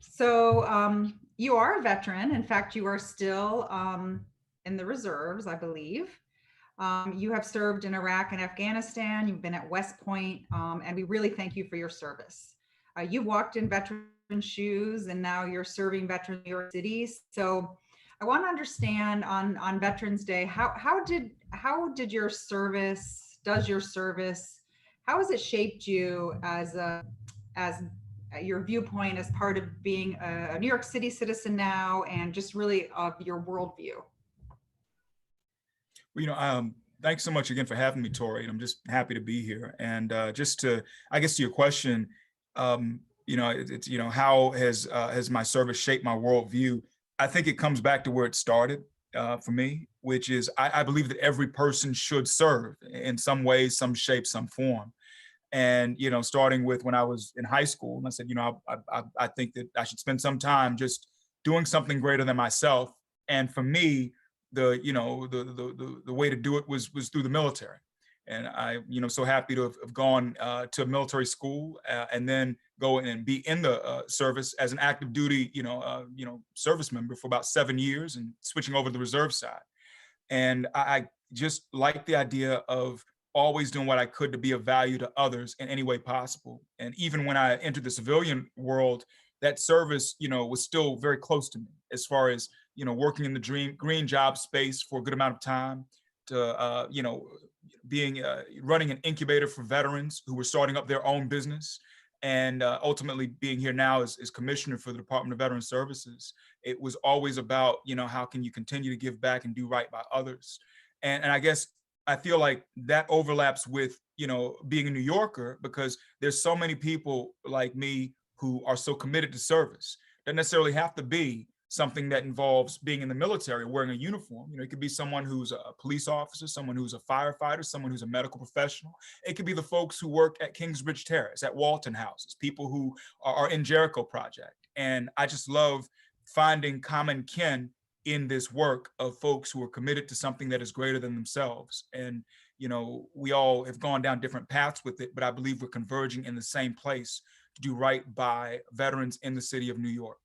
So you are a veteran. In fact, you are still in the reserves, I believe. You have served in Iraq and Afghanistan. You've been at West Point, and we really thank you for your service. You walked in veteran shoes, and now you're serving veterans in New York City. So I want to understand on Veterans Day, how did your service, does your service, how has it shaped you as your viewpoint as part of being a New York City citizen now, and just really of your worldview? Well, thanks so much again for having me, Tori. I'm just happy to be here. And just to, I guess, to your question, how has my service shaped my worldview? I think it comes back to where it started for me, which is I believe that every person should serve in some way, some shape, some form. And starting with when I was in high school, and I said, I think that I should spend some time just doing something greater than myself. And for me, the way to do it was through the military. And I so happy to have gone to military school and then go and be in the service as an active duty service member for about 7 years and switching over to the reserve side. And I just like the idea of always doing what I could to be of value to others in any way possible. And even when I entered the civilian world, that service, was still very close to me as far as, working in the green job space for a good amount of time, to, being running an incubator for veterans who were starting up their own business, and ultimately being here now as commissioner for the Department of Veteran Services. It was always about, how can you continue to give back and do right by others? And I guess I feel like that overlaps with, being a New Yorker, because there's so many people like me who are so committed to service. Doesn't necessarily have to be something that involves being in the military or wearing a uniform. It could be someone who's a police officer, someone who's a firefighter, someone who's a medical professional. It could be the folks who work at Kingsbridge Terrace, at Walton Houses, people who are in Jericho Project. And I just love finding common kin in this work of folks who are committed to something that is greater than themselves. And, we all have gone down different paths with it, but I believe we're converging in the same place to do right by veterans in the city of New York.